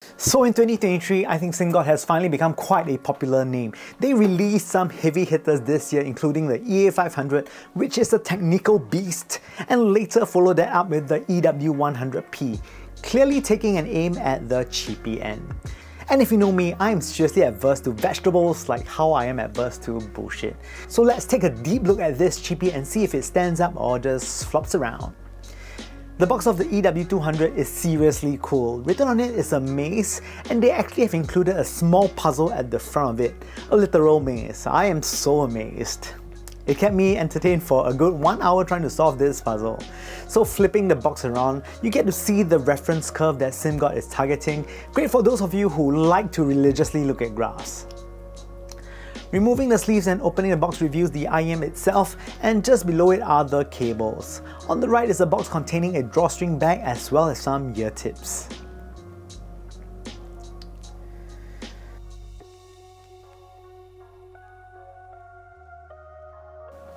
So in 2023, I think Simgot has finally become quite a popular name. They released some heavy hitters this year, including the EA500, which is a technical beast, and later followed that up with the EW100p, clearly taking an aim at the cheapy end. And if you know me, I am seriously adverse to vegetables like how I am adverse to bullshit. So let's take a deep look at this cheapy and see if it stands up or just flops around. The box of the EW200 is seriously cool. Written on it is a maze, and they actually have included a small puzzle at the front of it. A literal maze. I am so amazed. It kept me entertained for a good 1 hour trying to solve this puzzle. So flipping the box around, you get to see the reference curve that Simgot is targeting. Great for those of you who like to religiously look at graphs. Removing the sleeves and opening the box reveals the IEM itself, and just below it are the cables. On the right is a box containing a drawstring bag as well as some ear tips.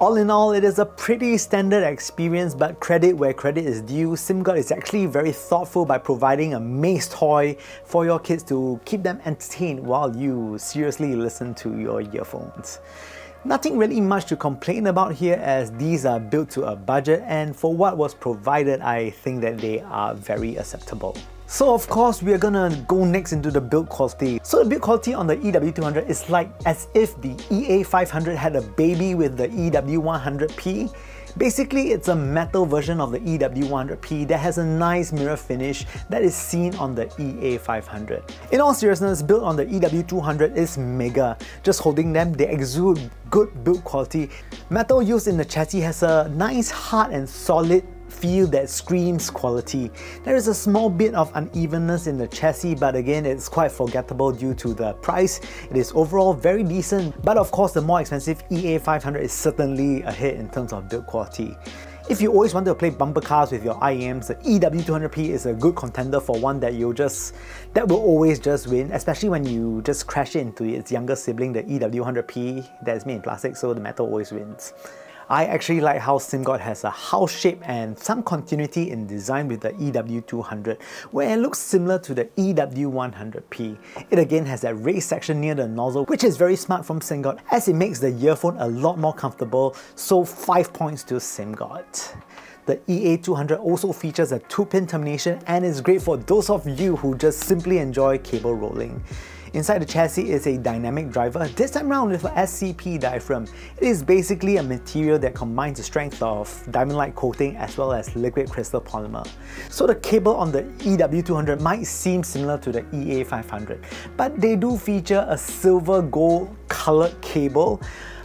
All in all, it is a pretty standard experience, but credit where credit is due. Simgot is actually very thoughtful by providing a maze toy for your kids to keep them entertained while you seriously listen to your earphones. Nothing really much to complain about here, as these are built to a budget, and for what was provided, I think that they are very acceptable. So of course, we are gonna go next into the build quality. So the build quality on the EW200 is like as if the EA500 had a baby with the EW100p. Basically, it's a metal version of the EW100p that has a nice mirror finish that is seen on the EA500. In all seriousness, build on the EW200 is mega. Just holding them, they exude good build quality. Metal used in the chassis has a nice hard and solid feel that screams quality. There is a small bit of unevenness in the chassis, but again, it's quite forgettable due to the price. It is overall very decent, but of course the more expensive EA500 is certainly ahead in terms of build quality. If you always want to play bumper cars with your IEMs, the EW200p is a good contender for one that will always just win, especially when you just crash it into its younger sibling, the EW100p that is made in plastic, so the metal always wins. I actually like how Simgot has a house shape and some continuity in design with the EW200, where it looks similar to the EW100p. It again has that raised section near the nozzle, which is very smart from Simgot as it makes the earphone a lot more comfortable, so 5 points to Simgot. The EA200 also features a 2-pin termination and is great for those of you who just simply enjoy cable rolling. Inside the chassis is a dynamic driver, this time around with a SCP diaphragm. It is basically a material that combines the strength of diamond-like coating as well as liquid crystal polymer. So the cable on the EW200 might seem similar to the EA500, but they do feature a silver gold colored cable,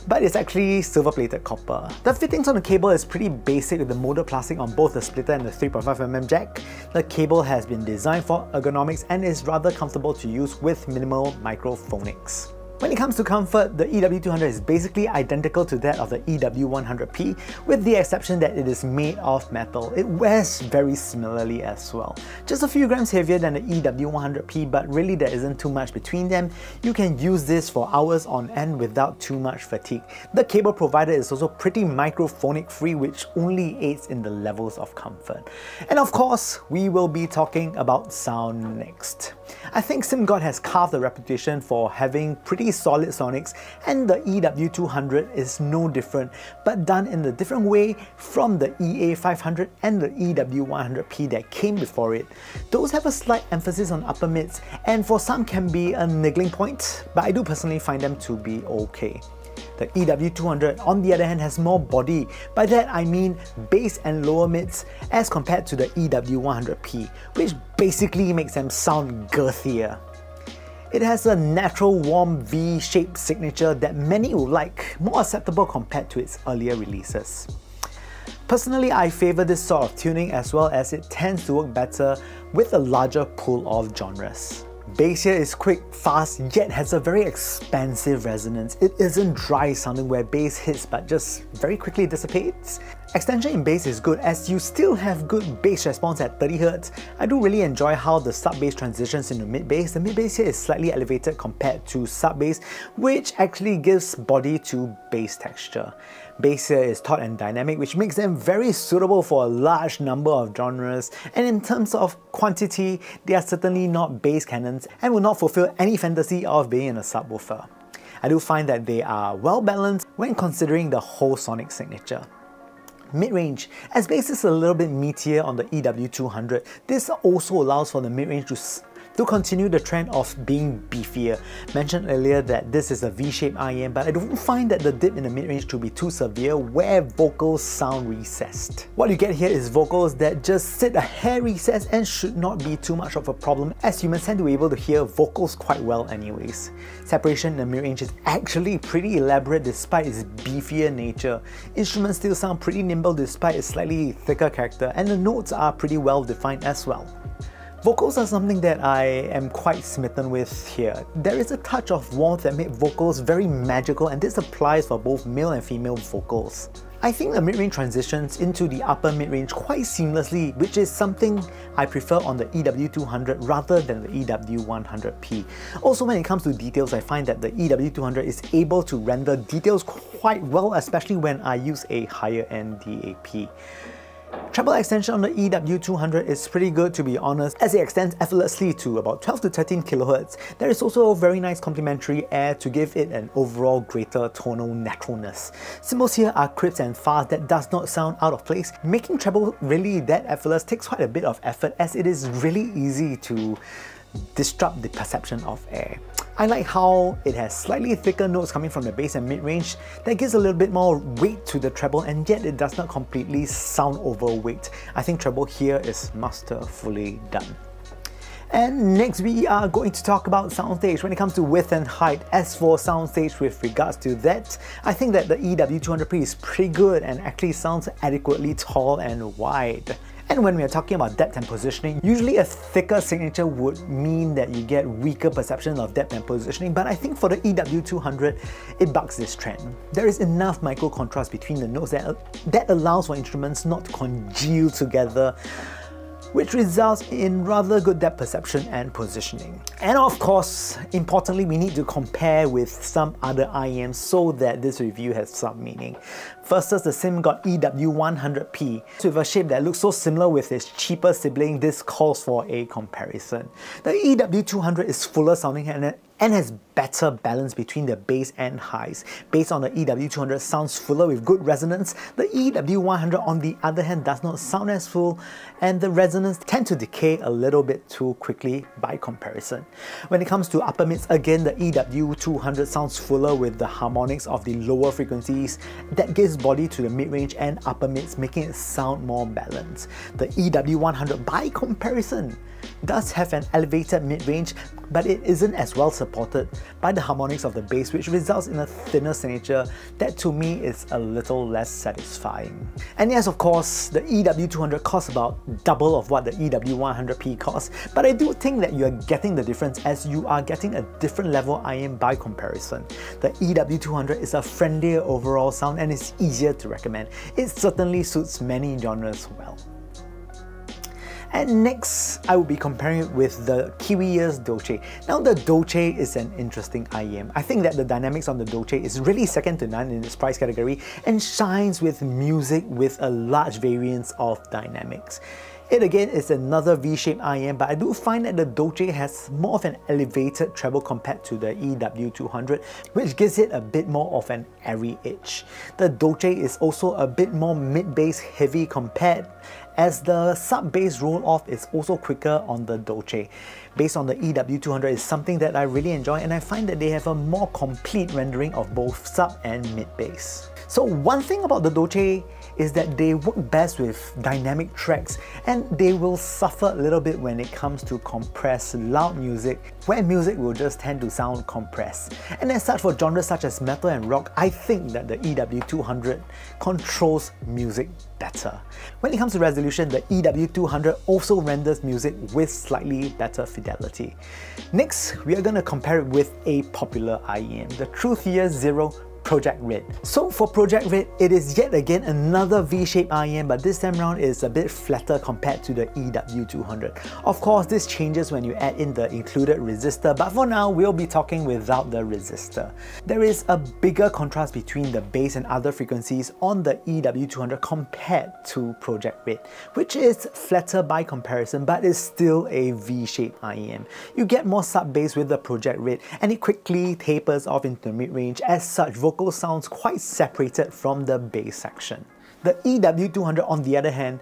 but it's actually silver-plated copper. The fittings on the cable is pretty basic with the molded plastic on both the splitter and the 3.5mm jack. The cable has been designed for ergonomics and is rather comfortable to use with minimal microphonics. When it comes to comfort, the EW200 is basically identical to that of the EW100p, with the exception that it is made of metal. It wears very similarly as well. Just a few grams heavier than the EW100p, but really there isn't too much between them. You can use this for hours on end without too much fatigue. The cable provided is also pretty microphonic free, which only aids in the levels of comfort. And of course, we will be talking about sound next. I think Simgot has carved a reputation for having pretty solid sonics, and the EW200 is no different, but done in a different way from the EA500 and the EW100p that came before it. Those have a slight emphasis on upper mids, and for some can be a niggling point, but I do personally find them to be okay. The EW200 on the other hand has more body. By that I mean bass and lower mids as compared to the EW100p, which basically makes them sound girthier. It has a natural warm V-shaped signature that many will like, more acceptable compared to its earlier releases. Personally, I favour this sort of tuning as well as it tends to work better with a larger pool of genres. Bass here is quick, fast, yet has a very expansive resonance. It isn't dry sounding where bass hits but just very quickly dissipates. Extension in bass is good as you still have good bass response at 30Hz. I do really enjoy how the sub-bass transitions into mid-bass. The mid-bass here is slightly elevated compared to sub-bass, which actually gives body to bass texture. Bass here is taut and dynamic, which makes them very suitable for a large number of genres, and in terms of quantity, they are certainly not bass cannons and will not fulfill any fantasy of being in a subwoofer. I do find that they are well balanced when considering the whole sonic signature. Mid-range. As bass is a little bit meatier on the EW200, this also allows for the mid-range to continue the trend of being beefier. Mentioned earlier that this is a V-shaped IEM, but I don't find that the dip in the mid-range to be too severe where vocals sound recessed. What you get here is vocals that just sit a hair recessed and should not be too much of a problem, as humans tend to be able to hear vocals quite well anyways. Separation in the mid-range is actually pretty elaborate despite its beefier nature. Instruments still sound pretty nimble despite its slightly thicker character, and the notes are pretty well defined as well. Vocals are something that I am quite smitten with here. There is a touch of warmth that makes vocals very magical, and this applies for both male and female vocals. I think the mid-range transitions into the upper mid-range quite seamlessly, which is something I prefer on the EW200 rather than the EW100p. Also, when it comes to details, I find that the EW200 is able to render details quite well, especially when I use a higher end DAP. Treble extension on the EW200 is pretty good, to be honest, as it extends effortlessly to about 12 to 13 kHz. There is also a very nice complementary air to give it an overall greater tonal naturalness. Cymbals here are crisp and fast that does not sound out of place. Making treble really that effortless takes quite a bit of effort, as it is really easy to disrupt the perception of air. I like how it has slightly thicker notes coming from the bass and mid-range that gives a little bit more weight to the treble, and yet it does not completely sound overweight. I think treble here is masterfully done. And next we are going to talk about Soundstage when it comes to width and height. As for Soundstage with regards to that, I think that the EW200p is pretty good and actually sounds adequately tall and wide. And when we are talking about depth and positioning, usually a thicker signature would mean that you get weaker perception of depth and positioning, but I think for the EW200, it bucks this trend. There is enough micro contrast between the notes that allows for instruments not to congeal together, which results in rather good depth perception and positioning. And of course, importantly, we need to compare with some other IEMs so that this review has some meaning. First is the Simgot EW100p. So with a shape that looks so similar with its cheaper sibling, this calls for a comparison. The EW200 is fuller sounding and has better balance between the bass and highs. Bass on the EW200 sounds fuller with good resonance. The EW100 on the other hand does not sound as full, and the resonance tends to decay a little bit too quickly by comparison. When it comes to upper mids, again the EW200 sounds fuller with the harmonics of the lower frequencies that gives body to the mid-range and upper mids, making it sound more balanced. The EW100 by comparison does have an elevated mid-range, but it isn't as well supported by the harmonics of the bass, which results in a thinner signature that to me is a little less satisfying. And yes, of course, the EW200 costs about double of what the EW100p costs, but I do think that you are getting the difference as you are getting a different level IEM by comparison. The EW200 is a friendlier overall sound and is easier to recommend. It certainly suits many genres well. And next, I will be comparing it with the Kiwiears Dolce. Now, the Dolce is an interesting IEM. I think that the dynamics on the Dolce is really second to none in its price category and shines with music with a large variance of dynamics. It again is another V-shaped IEM, but I do find that the Dolce has more of an elevated treble compared to the EW200, which gives it a bit more of an airy edge. The Dolce is also a bit more mid-bass heavy compared, as the sub-bass roll-off is also quicker on the Dolce. Bass on the EW200 is something that I really enjoy, and I find that they have a more complete rendering of both sub and mid-bass. So one thing about the Dolce is that they work best with dynamic tracks, and they will suffer a little bit when it comes to compressed loud music, where music will just tend to sound compressed. And as such, for genres such as metal and rock, I think that the EW200 controls music better. When it comes to resolution, the EW200 also renders music with slightly better fidelity. Next, we are going to compare it with a popular IEM, the Truthear Project Red. So for Project Red, it is yet again another V-shaped IEM, but this time around is a bit flatter compared to the EW200. Of course, this changes when you add in the included resistor, but for now, we'll be talking without the resistor. There is a bigger contrast between the bass and other frequencies on the EW200 compared to Project Red, which is flatter by comparison, but is still a V-shaped IEM. You get more sub-bass with the Project Red, and it quickly tapers off into the mid-range. As such, vocal sounds quite separated from the bass section. The EW200, on the other hand,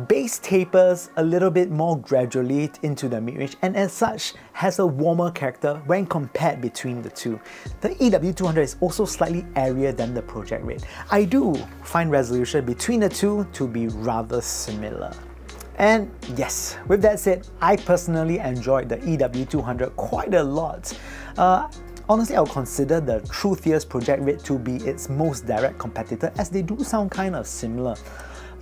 bass tapers a little bit more gradually into the mid-range, and as such has a warmer character when compared between the two. The EW200 is also slightly airier than the Project Red. I do find resolution between the two to be rather similar. And yes, with that said, I personally enjoyed the EW200 quite a lot. Honestly, I would consider the Truthear's Project Red to be its most direct competitor, as they do sound kind of similar.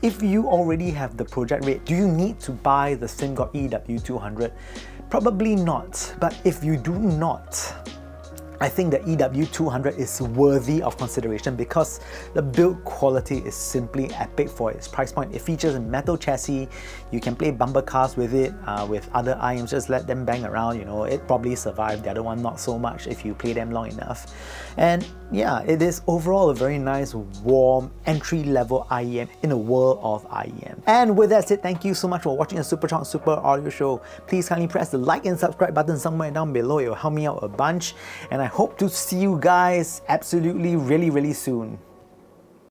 If you already have the Project Red, do you need to buy the Simgot EW200? Probably not, but if you do not, I think the EW200 is worthy of consideration because the build quality is simply epic for its price point. It features a metal chassis, you can play bumper cars with it, with other IEMs, just let them bang around, you know, it probably survived, the other one not so much if you play them long enough. And yeah, it is overall a very nice, warm, entry-level IEM in a world of IEM. And with that said, thank you so much for watching the Supercharged Super Audio Show. Please kindly press the like and subscribe button somewhere down below, it will help me out a bunch. And I hope to see you guys absolutely really soon.